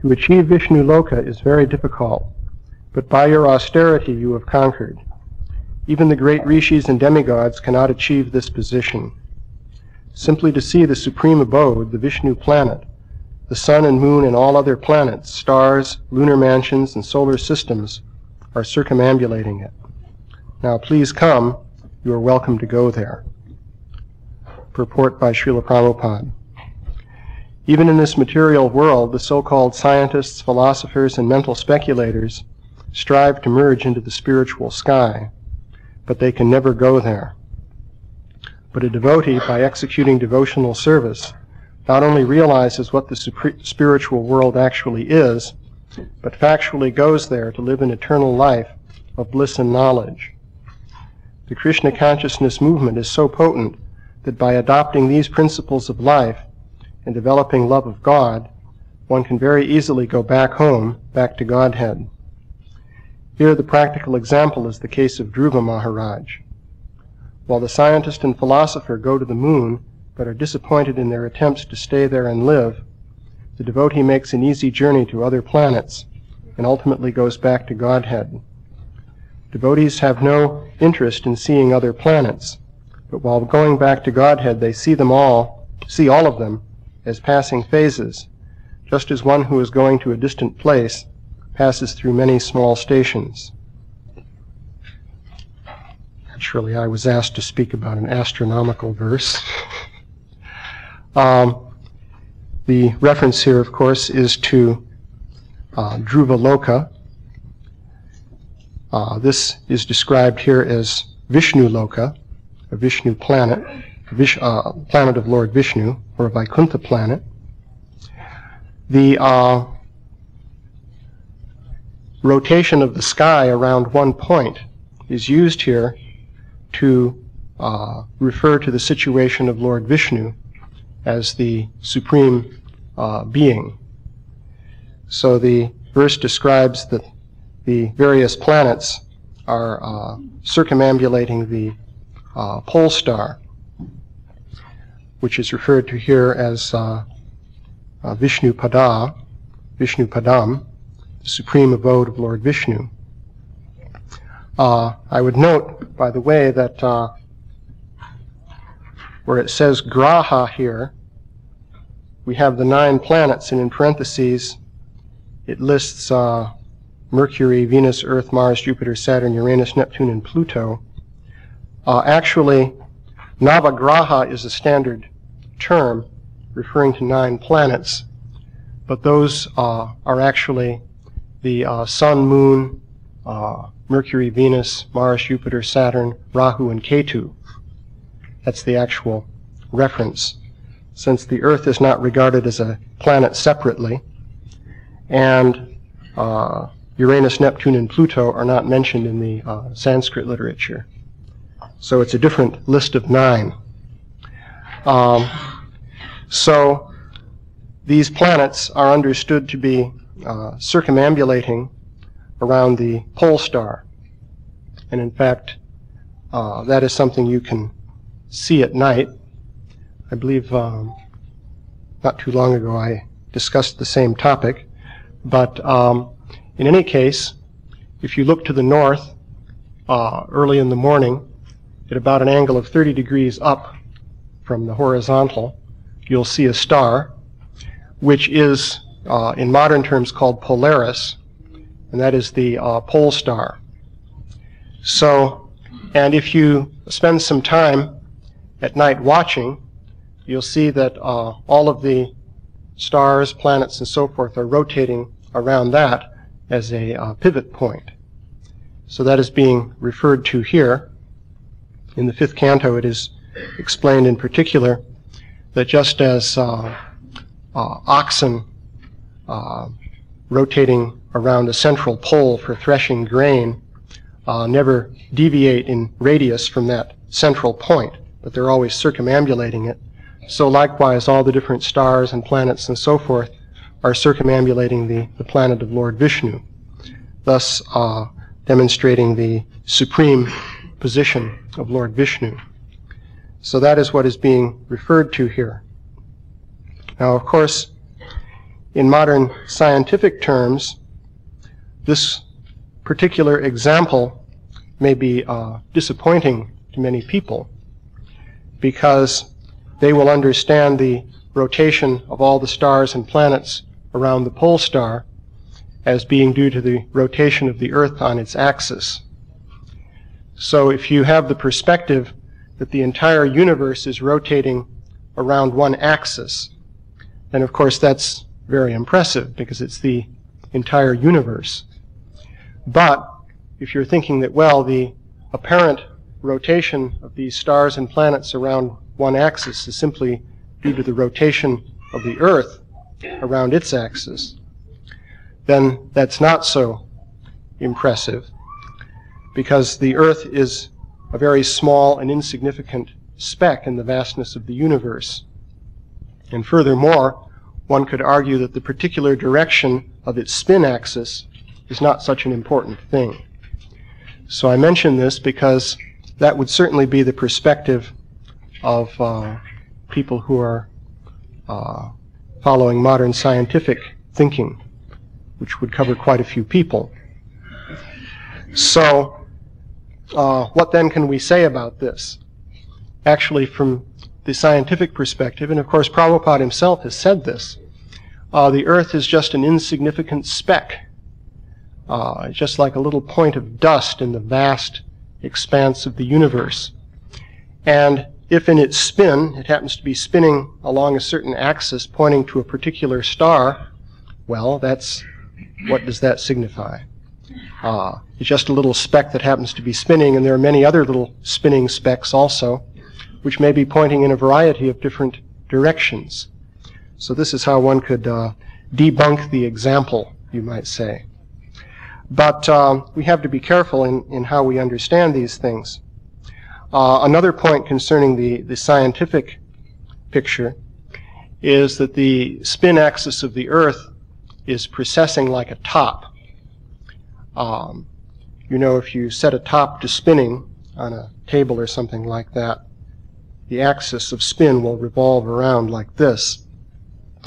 To achieve Vishnu-loka is very difficult, but by your austerity you have conquered. Even the great rishis and demigods cannot achieve this position. Simply to see the supreme abode, the Vishnu planet, the sun and moon and all other planets, stars, lunar mansions, and solar systems are circumambulating it. Now please come, you are welcome to go there. Purport by Srila Prabhupada. Even in this material world, the so-called scientists, philosophers, and mental speculators strive to merge into the spiritual sky, but they can never go there. But a devotee, by executing devotional service, not only realizes what the spiritual world actually is, but factually goes there to live an eternal life of bliss and knowledge. The Krishna consciousness movement is so potent that by adopting these principles of life and developing love of God, one can very easily go back home, back to Godhead. Here the practical example is the case of Dhruva Maharaj. While the scientist and philosopher go to the moon, but are disappointed in their attempts to stay there and live, the devotee makes an easy journey to other planets and ultimately goes back to Godhead. Devotees have no interest in seeing other planets, but while going back to Godhead they see all of them as passing phases, just as one who is going to a distant place passes through many small stations. Naturally, I was asked to speak about an astronomical verse. The reference here, of course, is to Dhruva-loka. This is described here as Vishnu-loka, a Vishnu planet, planet of Lord Vishnu, or a Vaikuntha planet. The rotation of the sky around one point is used here to refer to the situation of Lord Vishnu as the supreme being. So the verse describes that the various planets are circumambulating the Polestar, which is referred to here as Vishnu Padam, the supreme abode of Lord Vishnu. I would note, by the way, that where it says Graha here, we have the 9 planets, and in parentheses it lists Mercury, Venus, Earth, Mars, Jupiter, Saturn, Uranus, Neptune, and Pluto. Actually, Navagraha is a standard term referring to 9 planets, but those are actually the Sun, Moon, Mercury, Venus, Mars, Jupiter, Saturn, Rahu, and Ketu. That's the actual reference, since the Earth is not regarded as a planet separately, and Uranus, Neptune, and Pluto are not mentioned in the Sanskrit literature. So it's a different list of 9. So these planets are understood to be circumambulating around the Polestar. And in fact, that is something you can see at night. I believe not too long ago I discussed the same topic. But in any case, if you look to the north early in the morning at about an angle of 30 degrees up from the horizontal, you'll see a star, which is in modern terms called Polaris, and that is the pole star. So, and if you spend some time at night watching, you'll see that all of the stars, planets, and so forth are rotating around that as a pivot point. So that is being referred to here. In the 5th canto, it is explained in particular that just as oxen rotating around a central pole for threshing grain never deviate in radius from that central point, but they're always circumambulating it, so likewise all the different stars and planets and so forth are circumambulating the planet of Lord Vishnu, thus demonstrating the supreme position of Lord Vishnu. So that is what is being referred to here. Now, of course, in modern scientific terms, this particular example may be disappointing to many people because they will understand the rotation of all the stars and planets around the Polestar as being due to the rotation of the Earth on its axis. So if you have the perspective that the entire universe is rotating around one axis, then of course that's very impressive because it's the entire universe. But if you're thinking that, well, the apparent rotation of these stars and planets around one axis is simply due to the rotation of the Earth around its axis, then that's not so impressive, because the Earth is a very small and insignificant speck in the vastness of the universe. And furthermore, one could argue that the particular direction of its spin axis is not such an important thing. So I mention this because that would certainly be the perspective of people who are following modern scientific thinking, which would cover quite a few people. So what then can we say about this? Actually, from the scientific perspective, and of course Prabhupada himself has said this, the Earth is just an insignificant speck, just like a little point of dust in the vast expanse of the universe. And if in its spin it happens to be spinning along a certain axis pointing to a particular star, well, what does that signify? It's just a little speck that happens to be spinning, and there are many other little spinning specks also, which may be pointing in a variety of different directions. So this is how one could debunk the example, you might say. But we have to be careful in how we understand these things. Another point concerning the scientific picture is that the spin axis of the Earth is precessing like a top. You know, if you set a top to spinning on a table or something like that, the axis of spin will revolve around like this.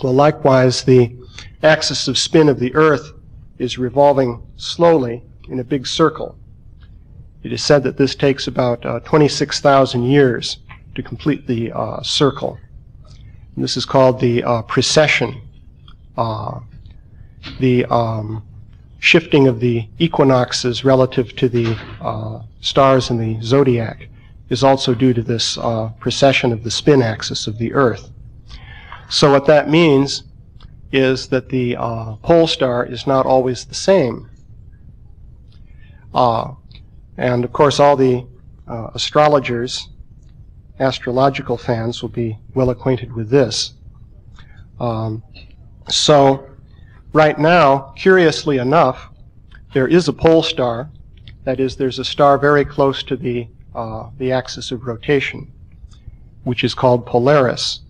Well, likewise, the axis of spin of the Earth is revolving slowly in a big circle. It is said that this takes about 26,000 years to complete the circle. And this is called the precession. The shifting of the equinoxes relative to the stars in the zodiac is also due to this precession of the spin axis of the Earth. So what that means is that the Polestar is not always the same. And of course all the astrologers, astrological fans will be well acquainted with this. So right now, curiously enough, there is a Polestar. That is, there's a star very close to the axis of rotation, which is called Polaris.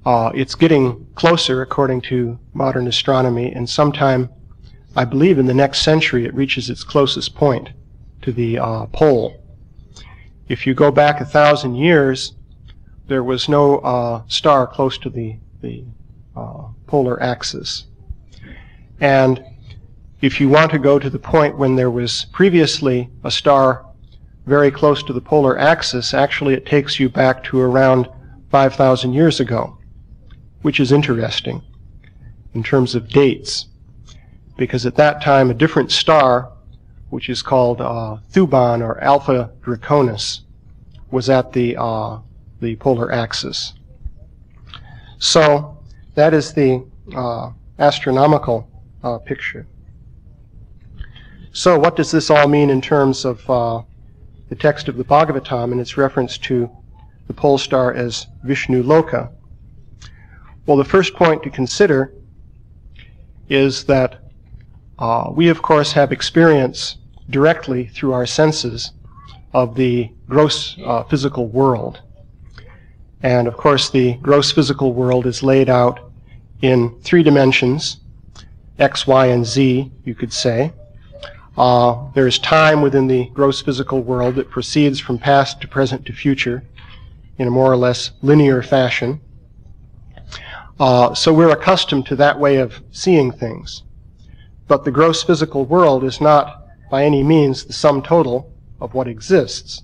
It's getting closer, according to modern astronomy, and sometime, I believe in the next century, it reaches its closest point to the pole. If you go back 1,000 years, there was no star close to the polar axis. And if you want to go to the point when there was previously a star very close to the polar axis, actually it takes you back to around 5,000 years ago, which is interesting in terms of dates, because at that time a different star, which is called Thuban or Alpha Draconis, was at the polar axis. So that is the astronomical picture. So what does this all mean in terms of the text of the Bhagavatam and its reference to the Polestar as Vishnu-loka? Well, the first point to consider is that we, of course, have experience directly through our senses of the gross physical world. And, of course, the gross physical world is laid out in 3 dimensions, X, Y, and Z, you could say. There is time within the gross physical world that proceeds from past to present to future in a more or less linear fashion. So we're accustomed to that way of seeing things. But the gross physical world is not by any means the sum total of what exists.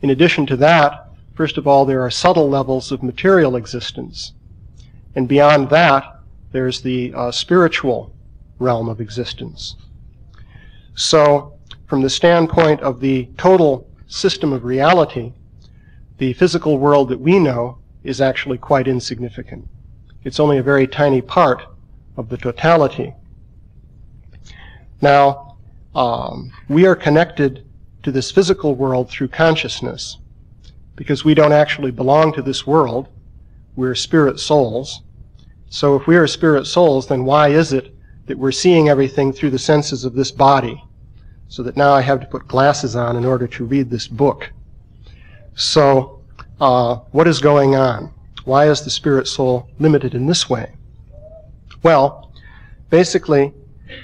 In addition to that, first of all, there are subtle levels of material existence. And beyond that, there's the spiritual realm of existence. So, from the standpoint of the total system of reality, the physical world that we know is actually quite insignificant. It's only a very tiny part of the totality. Now, we are connected to this physical world through consciousness, because we don't actually belong to this world. We're spirit souls. So if we are spirit souls, then why is it that we're seeing everything through the senses of this body? So that now I have to put glasses on in order to read this book. So, what is going on? Why is the spirit soul limited in this way? Well, basically,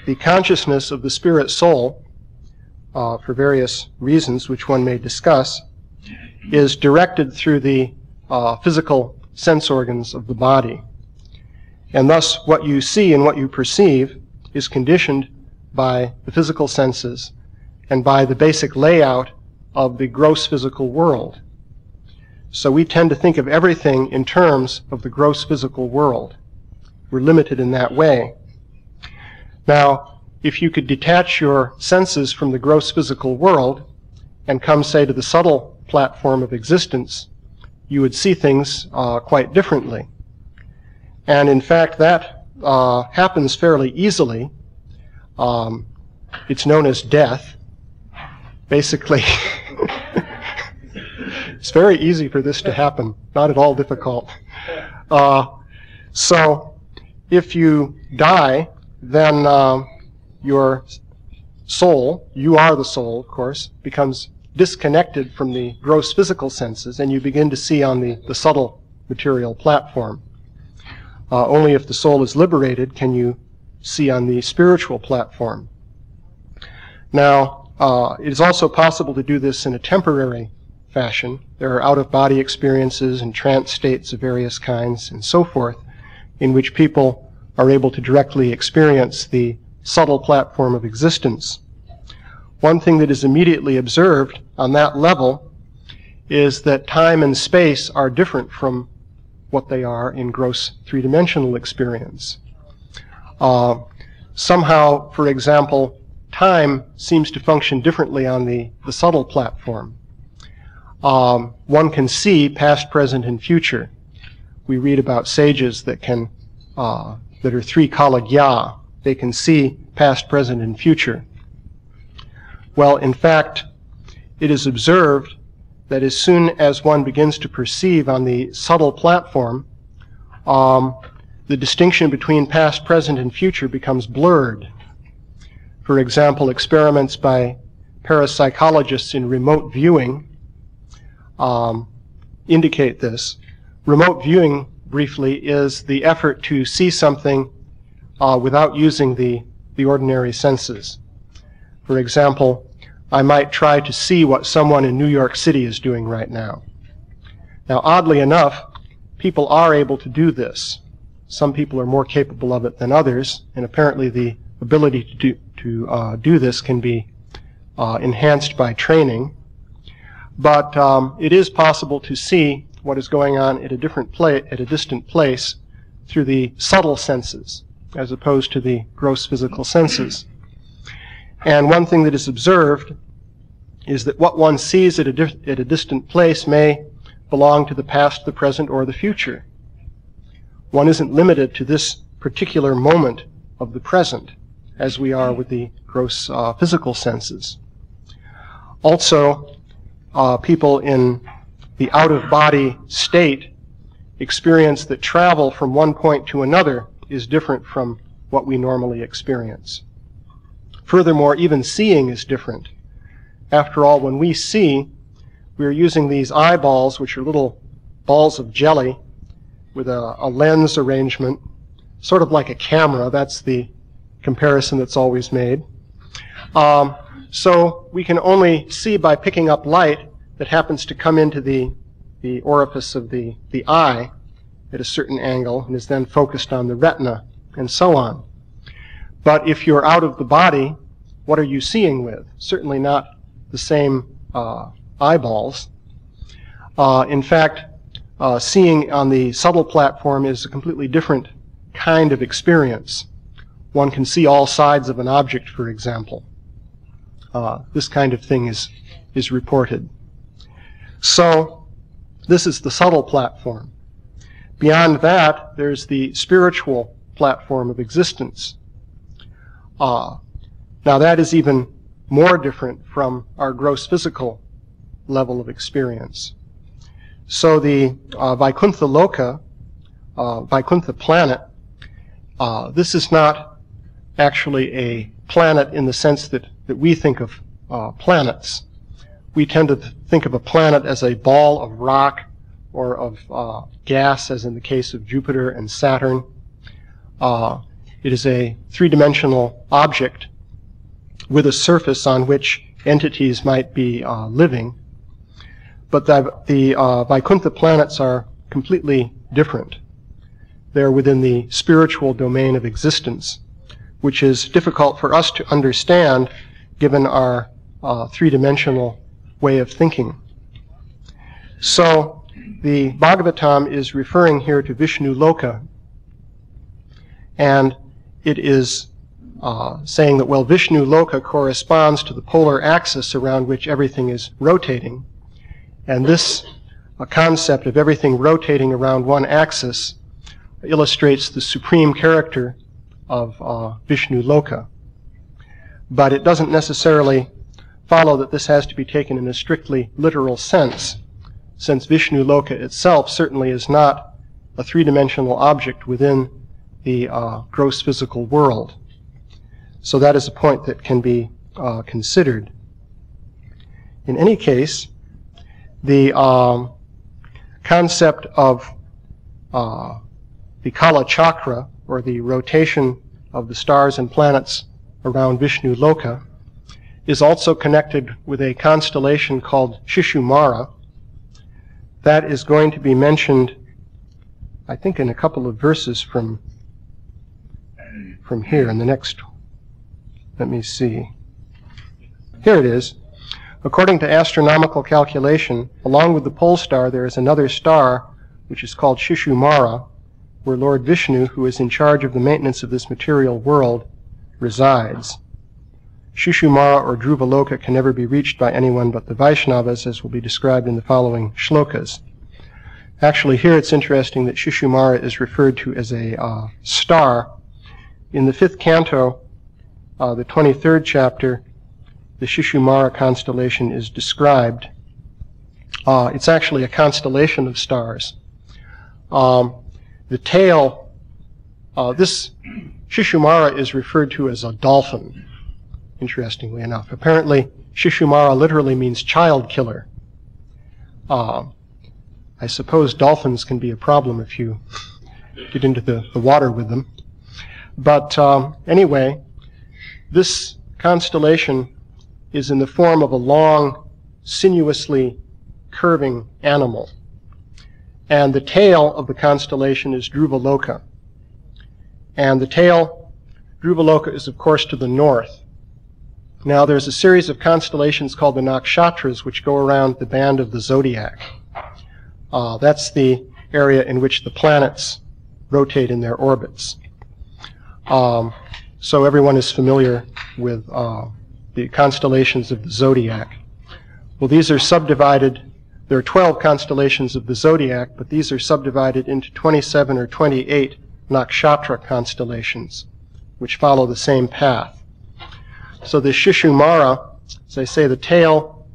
the consciousness of the spirit soul, for various reasons which one may discuss, is directed through the physical sense organs of the body. And thus, what you see and what you perceive is conditioned by the physical senses and by the basic layout of the gross physical world. So we tend to think of everything in terms of the gross physical world. We're limited in that way. Now, if you could detach your senses from the gross physical world and come, say, to the subtle platform of existence, you would see things quite differently. And in fact, that happens fairly easily. It's known as death. Basically, it's very easy for this to happen, not at all difficult. So, if you die, then your soul, you are the soul, of course, becomes disconnected from the gross physical senses, and you begin to see on the subtle material platform. Only if the soul is liberated can you see on the spiritual platform. Now, it is also possible to do this in a temporary fashion. There are out-of-body experiences and trance states of various kinds and so forth, in which people are able to directly experience the subtle platform of existence. One thing that is immediately observed on that level is that time and space are different from what they are in gross three-dimensional experience. Somehow, for example, time seems to function differently on the subtle platform. One can see past, present, and future. We read about sages that can, that are three kalagya. They can see past, present, and future. Well, in fact, it is observed that as soon as one begins to perceive on the subtle platform, the distinction between past, present, and future becomes blurred. For example, experiments by parapsychologists in remote viewing indicate this. Remote viewing, briefly, is the effort to see something without using the ordinary senses. For example, I might try to see what someone in New York City is doing right now. Now, oddly enough, people are able to do this. Some people are more capable of it than others, and apparently the ability to do this can be enhanced by training. But it is possible to see what is going on at a distant place through the subtle senses, as opposed to the gross physical senses. And one thing that is observed is that what one sees at a distant place may belong to the past, the present, or the future. One isn't limited to this particular moment of the present, as we are with the gross physical senses. Also, people in the out-of-body state experience that travel from one point to another is different from what we normally experience. Furthermore, even seeing is different. After all, when we see, we are using these eyeballs, which are little balls of jelly with a lens arrangement, sort of like a camera. That's the comparison that's always made. So we can only see by picking up light that happens to come into the orifice of the eye, at a certain angle and is then focused on the retina, and so on. But if you're out of the body, what are you seeing with? Certainly not the same eyeballs. In fact, seeing on the subtle platform is a completely different kind of experience. One can see all sides of an object, for example. This kind of thing is reported. So this is the subtle platform. Beyond that, there's the spiritual platform of existence. Now that is even more different from our gross physical level of experience. So the Dhruva-loka, Vaikuntha planet, this is not actually a planet in the sense that we think of planets. We tend to think of a planet as a ball of rock or of gas, as in the case of Jupiter and Saturn. It is a three-dimensional object with a surface on which entities might be living. But the Vaikuntha planets are completely different. They're within the spiritual domain of existence, which is difficult for us to understand given our three-dimensional way of thinking. So the Bhagavatam is referring here to Vishnu-loka, and it is saying that, well, Vishnu-loka corresponds to the polar axis around which everything is rotating, and this concept of everything rotating around one axis illustrates the supreme character of Vishnu-loka. But it doesn't necessarily follow that this has to be taken in a strictly literal sense, since Vishnu-loka itself certainly is not a three-dimensional object within the gross physical world. So that is a point that can be considered. In any case, the concept of the Kala Chakra, or the rotation of the stars and planets around Vishnu-loka, is also connected with a constellation called Shishumara. That is going to be mentioned, I think, in a couple of verses from here in the next. Let me see. Here it is. According to astronomical calculation, along with the Polestar, there is another star which is called Shishumara, where Lord Vishnu, who is in charge of the maintenance of this material world, resides. Shishumara or Dhruva-loka can never be reached by anyone but the Vaishnavas, as will be described in the following shlokas. Actually, here it's interesting that Shishumara is referred to as a star. In the 5th canto, the 23rd chapter, the Shishumara constellation is described. It's actually a constellation of stars. The tail, this Shishumara is referred to as a dolphin, interestingly enough. Apparently, Shishumara literally means child killer. I suppose dolphins can be a problem if you get into the water with them. But anyway, this constellation is in the form of a long, sinuously curving animal. And the tail of the constellation is Dhruva-loka. And the tail, Dhruva-loka, is of course to the north. Now there's a series of constellations called the nakshatras which go around the band of the zodiac. That's the area in which the planets rotate in their orbits. So everyone is familiar with the constellations of the zodiac. Well, these are subdivided. There are 12 constellations of the zodiac, but these are subdivided into 27 or 28 nakshatra constellations, which follow the same path. So the Shishumara, as I say, the tail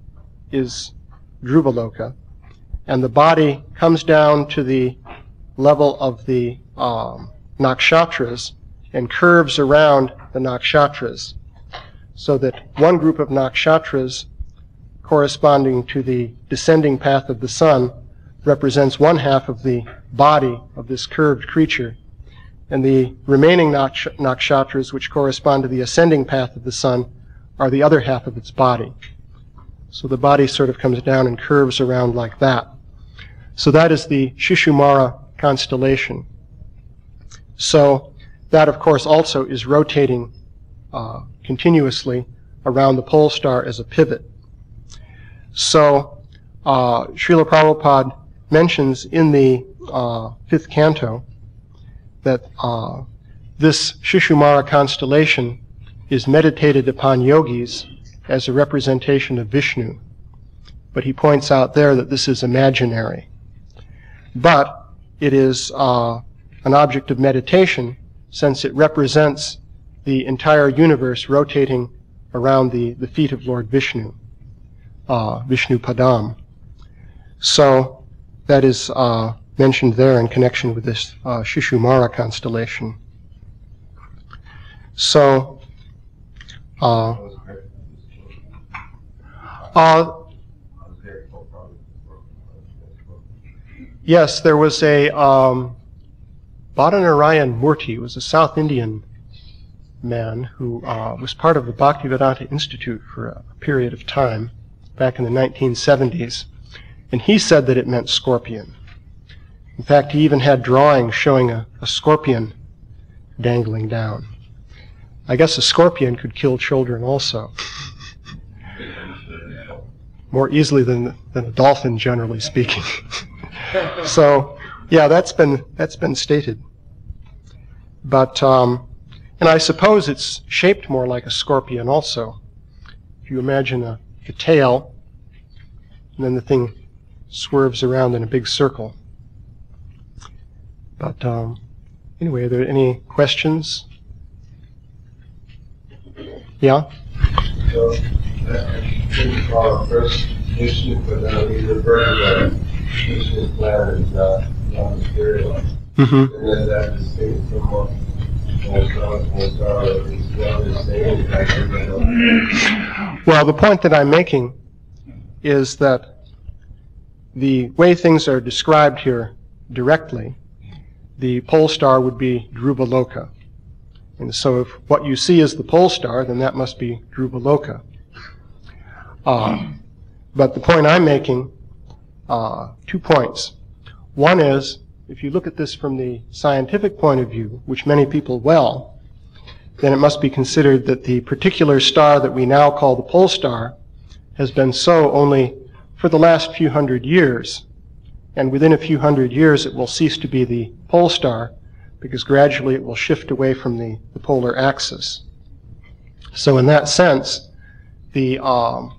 is Dhruva-loka, and the body comes down to the level of the nakshatras and curves around the nakshatras, so that one group of nakshatras corresponding to the descending path of the sun represents one half of the body of this curved creature, and the remaining nakshatras, which correspond to the ascending path of the sun, are the other half of its body. So the body sort of comes down and curves around like that. So that is the Shishumara constellation. So that, of course, also is rotating continuously around the pole star as a pivot. So Srila Prabhupada mentions in the 5th canto that this Shishumara constellation is meditated upon yogis as a representation of Vishnu. But he points out there that this is imaginary. But it is an object of meditation, since it represents the entire universe rotating around the feet of Lord Vishnu, Vishnu Padam. So that is mentioned there in connection with this Shishumara constellation. So, yes, there was a Badanarayan Murti, was a South Indian man who was part of the Bhaktivedanta Institute for a period of time back in the 1970s, and he said that it meant scorpion. In fact, he even had drawings showing a scorpion dangling down. I guess a scorpion could kill children also, more easily than a dolphin, generally speaking. So, yeah, that's been stated. But, and I suppose it's shaped more like a scorpion also. If you imagine a tail, and then the thing swerves around in a big circle. But anyway, are there any questions? Yeah? So, first, Vishnu Padam, we refer to the Vishnu planet as non-material. Mm-hmm. And then that distinct from what Well, the point that I'm making is that the way things are described here directly, the pole star would be Dhruva-loka. And so if what you see is the pole star, then that must be Dhruva-loka. But the point I'm making, 2 points. One is, if you look at this from the scientific point of view, which many people will, then it must be considered that the particular star that we now call the pole star has been so only for the last few hundred years. And within a few hundred years it will cease to be the pole star, because gradually it will shift away from the polar axis. So in that sense, that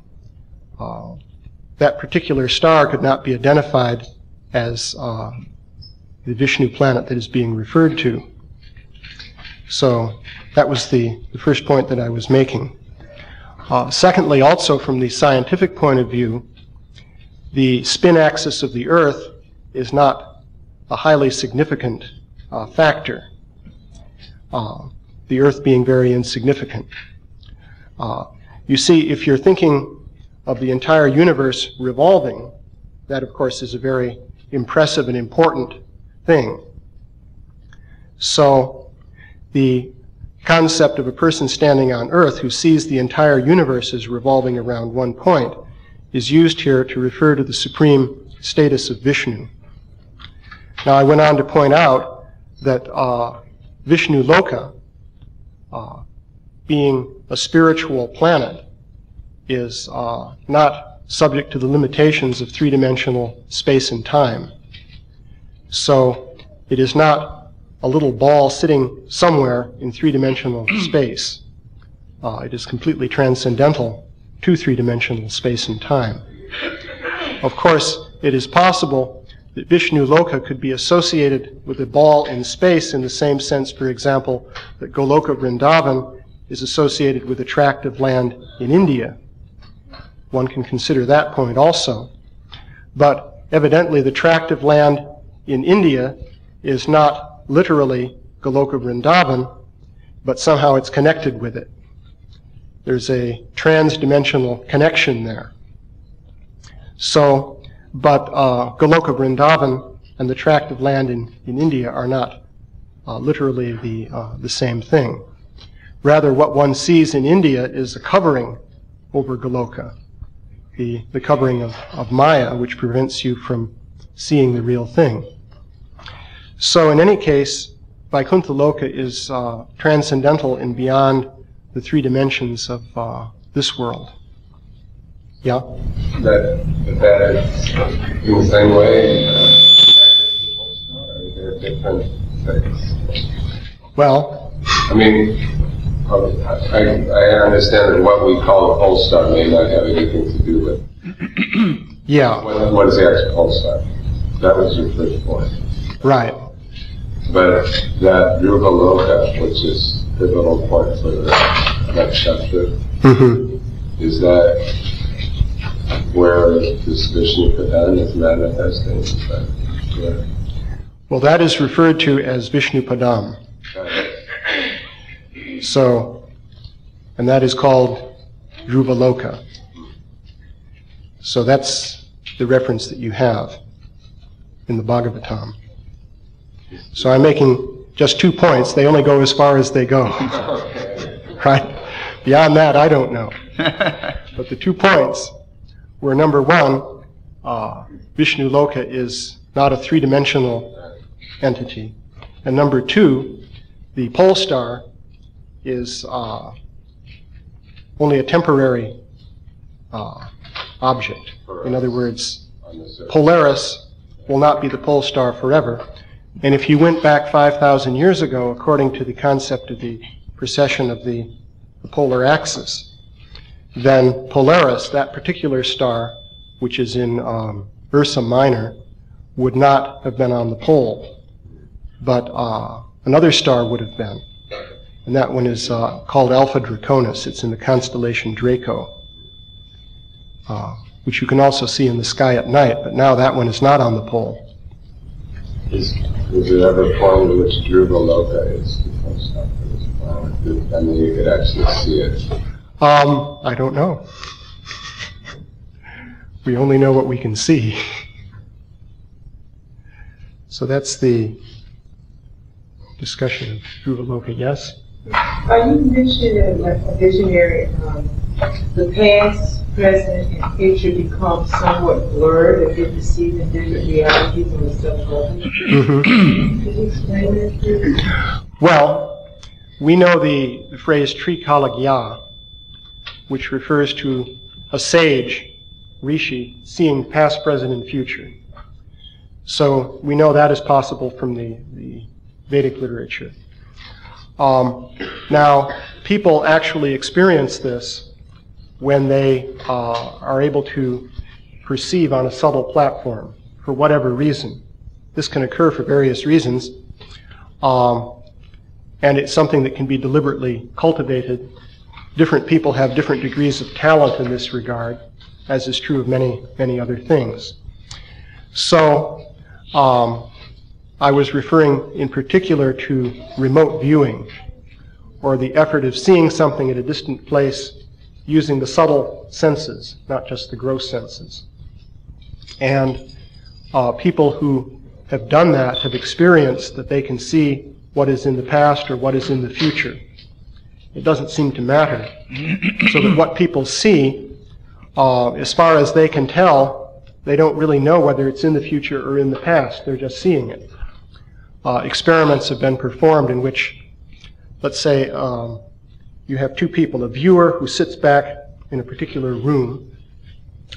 particular star could not be identified as the Vishnu planet that is being referred to. So that was the first point that I was making. Secondly, also from the scientific point of view, the spin axis of the Earth is not a highly significant factor, the Earth being very insignificant. You see, if you're thinking of the entire universe revolving, that of course is a very impressive and important thing. So the concept of a person standing on Earth who sees the entire universe as revolving around one point is used here to refer to the supreme status of Vishnu. Now I went on to point out that Vishnu-loka, being a spiritual planet, is not subject to the limitations of three-dimensional space and time. So it is not a little ball sitting somewhere in three-dimensional space. It is completely transcendental to three-dimensional space and time. Of course, it is possible that Vishnu-loka could be associated with a ball in space in the same sense, for example, that Goloka Vrindavan is associated with a tract of land in India. One can consider that point also. But evidently the tract of land in India is not literally Goloka Vrindavan, but somehow it's connected with it. There's a trans-dimensional connection there. So, but Goloka Vrindavan and the tract of land in India are not literally the same thing. Rather, what one sees in India is a covering over Goloka, the covering of Maya, which prevents you from seeing the real thing. So in any case, Vaikuntha-loka is transcendental and beyond the three dimensions of this world. Yeah? That is in the same way, or they're different things? Well, I mean, I understand that what we call a Polestar may not have anything to do with. yeah, What is the actual Polestar? That was your first point. right. But that Dhruva-loka, which is the pivotal point for the next chapter, is that where this Vishnu Padan is manifesting? Is that correct? Well, that is referred to as Vishnu Padam. So, and that is called Dhruva-loka. So that's the reference that you have in the Bhagavatam. So I'm making just 2 points. They only go as far as they go. Right? Beyond that, I don't know. But the 2 points were, number one, Vishnu-loka is not a three-dimensional entity. And number two, the Polestar is only a temporary object. In other words, Polaris will not be the Polestar forever. And if you went back 5,000 years ago, according to the concept of the precession of the polar axis, then Polaris, that particular star, which is in Ursa Minor, would not have been on the pole, but another star would have been. And that one is called Alpha Draconis. It's in the constellation Draco, which you can also see in the sky at night, but now that one is not on the pole. Is there ever a point in which Dhruva-loka is the Polestar for this planet? I mean, you could actually see it. I don't know. We only know what we can see. So that's the discussion of Dhruva-loka, yes? Are you mentioning like a visionary, the past, present, and future become somewhat blurred if you're perceiving different realities on the sublevel? Mm-hmm. Could you explain that, please? Well, we know the phrase Trikalagya, which refers to a sage, Rishi, seeing past, present, and future. So we know that is possible from the Vedic literature. Now, people actually experience this when they are able to perceive on a subtle platform for whatever reason. This can occur for various reasons, and it's something that can be deliberately cultivated. Different people have different degrees of talent in this regard, as is true of many, many other things. So, I was referring in particular to remote viewing, or the effort of seeing something at a distant place using the subtle senses, not just the gross senses. And people who have done that have experienced that they can see what is in the past or what is in the future. It doesn't seem to matter. So that what people see, as far as they can tell, they don't really know whether it's in the future or in the past. They're just seeing it. Experiments have been performed in which, let's say, you have two people, a viewer who sits back in a particular room,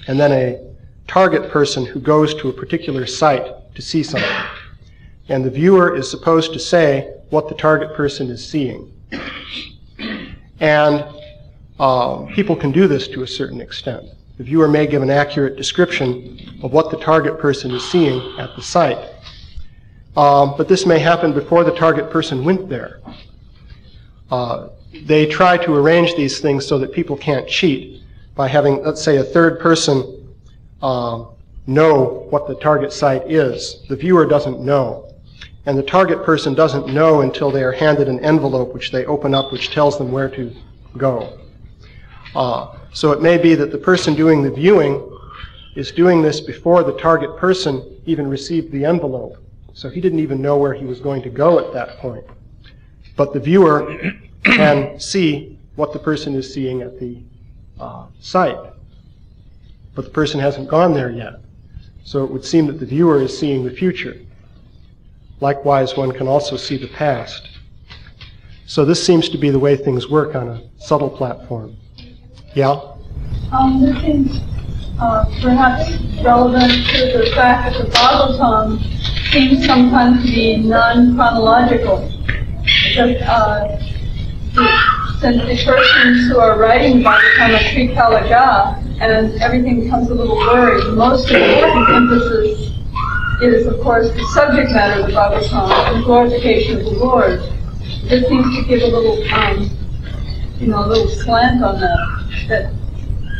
and then a target person who goes to a particular site to see something. And the viewer is supposed to say what the target person is seeing. And people can do this to a certain extent. The viewer may give an accurate description of what the target person is seeing at the site. But this may happen before the target person went there. They try to arrange these things so that people can't cheat by having, let's say, a third person know what the target site is. The viewer doesn't know. And the target person doesn't know until they are handed an envelope which they open up, which tells them where to go. So it may be that the person doing the viewing is doing this before the target person even received the envelope. So he didn't even know where he was going to go at that point. But the viewer can see what the person is seeing at the site. But the person hasn't gone there yet. So it would seem that the viewer is seeing the future. Likewise, one can also see the past. So this seems to be the way things work on a subtle platform. Yeah? This seems perhaps relevant to the fact that the Bhagavatam seems sometimes to be non-chronological. Since the persons who are writing the Bhagavatam are pre-Kalaga, and everything becomes a little blurry, the most important emphasis is, of course, the subject matter of the Bhagavatam, the glorification of the Lord. This seems to give a little, a little slant on that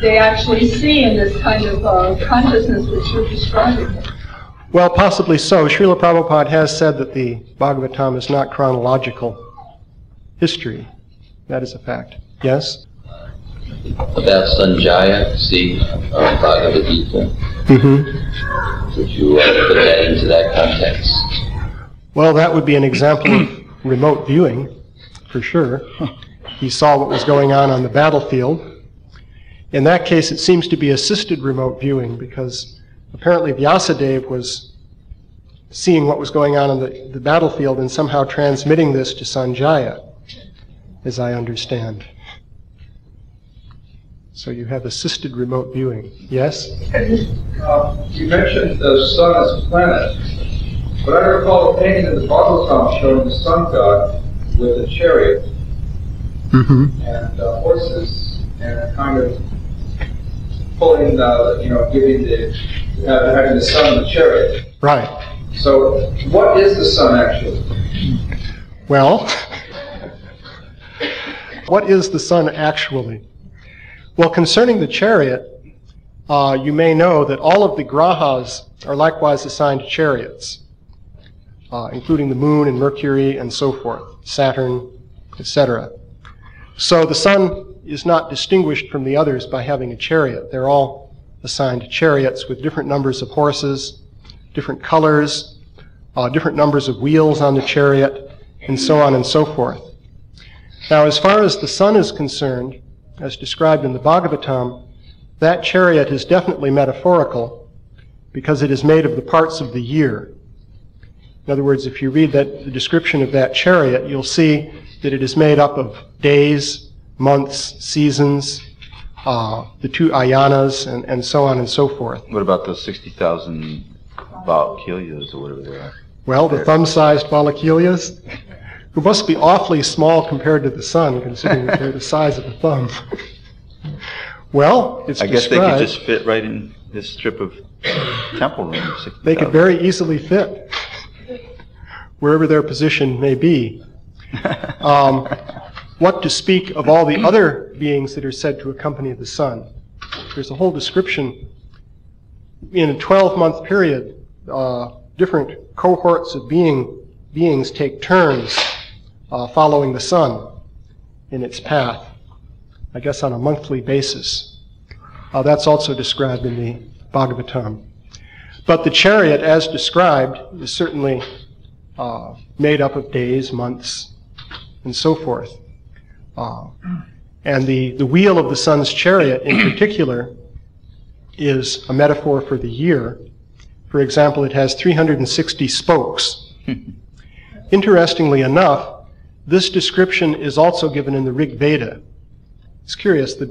they actually see in this kind of consciousness which you're describing. Well, possibly so. Srila Prabhupada has said that the Bhagavatam is not chronological history. That is a fact. Yes? About Sanjaya, see, Bhagavad Gita. Mm-hmm. Would you put that into that context? Well, that would be an example of remote viewing, for sure. He saw what was going on the battlefield. In that case, it seems to be assisted remote viewing, because apparently Vyasadeva was seeing what was going on the battlefield and somehow transmitting this to Sanjaya, as I understand. So you have assisted remote viewing. Yes? You mentioned the sun as a planet, but I recall a painting in the Bhagavatam showing the sun god with a chariot and horses, and kind of pulling, having the sun in the chariot. Right. So, what is the sun actually? Well, what is the sun actually? Well, concerning the chariot, you may know that all of the grahas are likewise assigned chariots, including the moon and Mercury and so forth, Saturn, etc. So the sun is not distinguished from the others by having a chariot. They're all assigned chariots with different numbers of horses, different colors, different numbers of wheels on the chariot, and so on and so forth. Now, as far as the sun is concerned, as described in the Bhagavatam, that chariot is definitely metaphorical because it is made of the parts of the year. In other words, if you read the description of that chariot, you'll see that it is made up of days, months, seasons, the two ayanas, and so on and so forth. What about those 60,000 Valkylias or whatever they are? Well, the thumb-sized Valkylias, who must be awfully small compared to the sun, considering that they're the size of a thumb. Well, it's I guess described, they could just fit right in this strip of temple room. 60,000. They could very easily fit, wherever their position may be. What to speak of all the other beings that are said to accompany the sun? There's a whole description. In a 12-month period, different cohorts of beings take turns following the sun in its path, I guess on a monthly basis. That's also described in the Bhagavatam. But the chariot, as described, is certainly made up of days, months, and so forth. And the wheel of the sun's chariot in particular is a metaphor for the year. For example, it has 360 spokes. Interestingly enough, this description is also given in the Rig Veda. It's curious that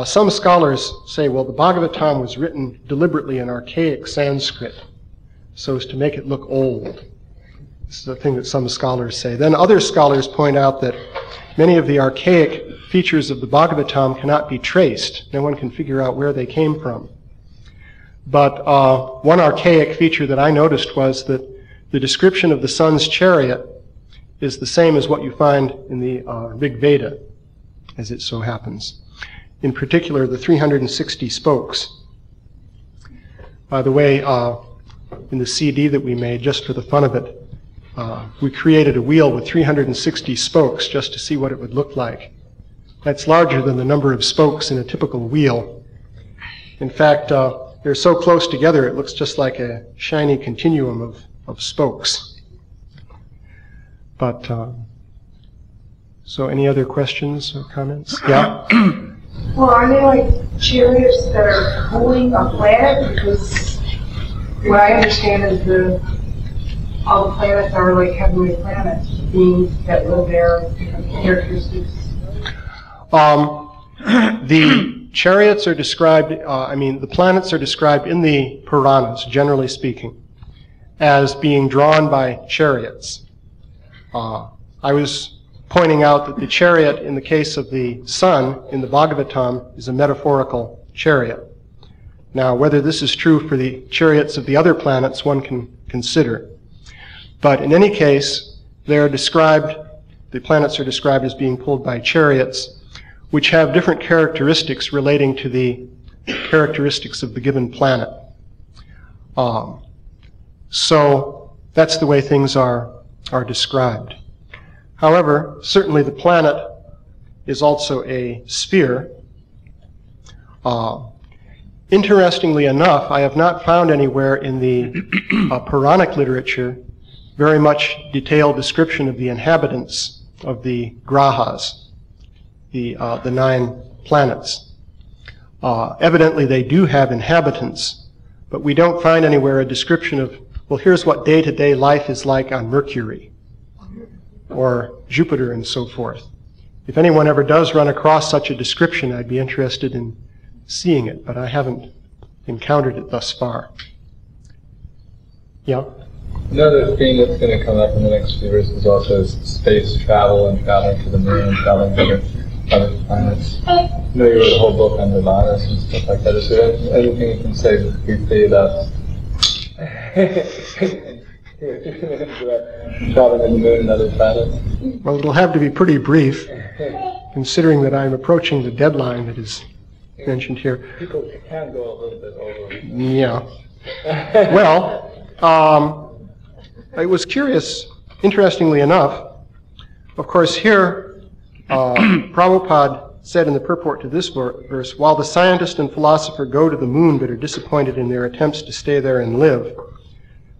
some scholars say, well, the Bhagavatam was written deliberately in archaic Sanskrit so as to make it look old. This is a thing that some scholars say. Then other scholars point out that many of the archaic features of the Bhagavatam cannot be traced. No one can figure out where they came from. But one archaic feature that I noticed was that the description of the sun's chariot is the same as what you find in the Rig Veda, as it so happens. In particular, the 360 spokes. By the way, in the CD that we made, just for the fun of it, we created a wheel with 360 spokes just to see what it would look like. That's larger than the number of spokes in a typical wheel. In fact, they're so close together it looks just like a shiny continuum of spokes. But, so any other questions or comments? Yeah? Well, are they like chariots that are pulling a planet? Because what I understand is the all the planets are like heavenly planets, beings that live there, different characteristics? The chariots are described, the planets are described in the Puranas, generally speaking, as being drawn by chariots. I was pointing out that the chariot in the case of the sun in the Bhagavatam is a metaphorical chariot. Now, whether this is true for the chariots of the other planets, one can consider. But in any case, the planets are described as being pulled by chariots, which have different characteristics relating to the characteristics of the given planet. So that's the way things are described. However, certainly the planet is also a sphere. Interestingly enough, I have not found anywhere in the Puranic literature very much detailed description of the inhabitants of the grahas, the 9 planets. Evidently they do have inhabitants, but we don't find anywhere a description of, well, here's what day-to-day life is like on Mercury or Jupiter and so forth. If anyone ever does run across such a description, I'd be interested in seeing it, but I haven't encountered it thus far. Yeah? Another theme that's going to come up in the next few verses is also space travel and traveling to the moon and traveling to other planets. I know you wrote a whole book on Nirvanas and stuff like that. Is there anything you can say briefly about traveling to the moon and other planets? Well, it'll have to be pretty brief, considering that I'm approaching the deadline that is mentioned here. People can go a little bit over. Yeah. Well, it was curious, interestingly enough. Of course, here, Prabhupada said in the purport to this verse, while the scientist and philosopher go to the moon but are disappointed in their attempts to stay there and live.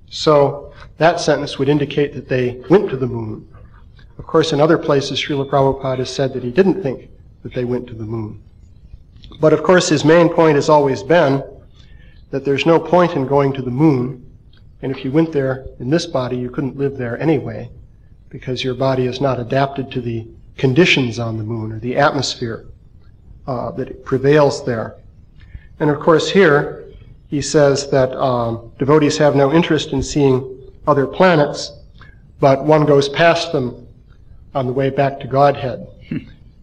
So that sentence would indicate that they went to the moon. Of course, in other places, Srila Prabhupada has said that he didn't think that they went to the moon. But of course, his main point has always been that there's no point in going to the moon, and if you went there in this body, you couldn't live there anyway, because your body is not adapted to the conditions on the moon or the atmosphere that prevails there. And of course, here he says that devotees have no interest in seeing other planets, but one goes past them on the way back to Godhead,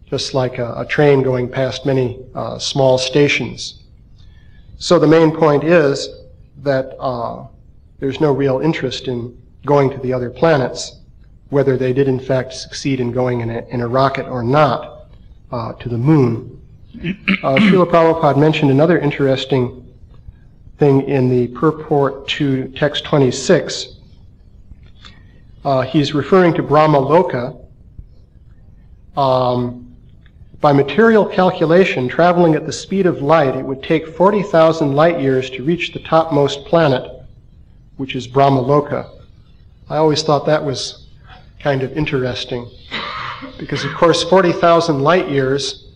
just like a train going past many small stations. So the main point is that there's no real interest in going to the other planets, whether they did in fact succeed in going in a rocket or not to the moon. Srila Prabhupada mentioned another interesting thing in the purport to text 26. He's referring to Brahma-loka. By material calculation, traveling at the speed of light, it would take 40,000 light years to reach the topmost planet, which is Brahma-loka. I always thought that was kind of interesting, because of course 40,000 light years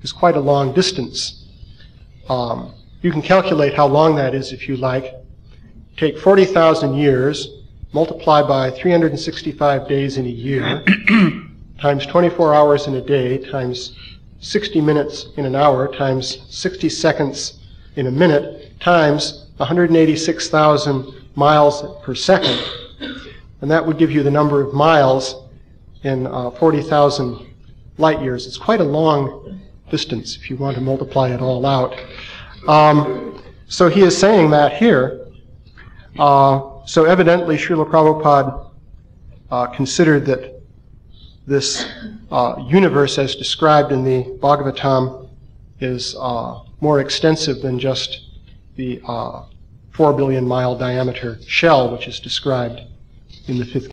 is quite a long distance. You can calculate how long that is if you like. Take 40,000 years, multiply by 365 days in a year, times 24 hours in a day, times 60 minutes in an hour, times 60 seconds in a minute, times 186,000 miles per second. And that would give you the number of miles in 40,000 light years. It's quite a long distance if you want to multiply it all out. So he is saying that here. So evidently Srila Prabhupada considered that this universe as described in the Bhagavatam is more extensive than just the 4 billion mile diameter shell which is described in the 5th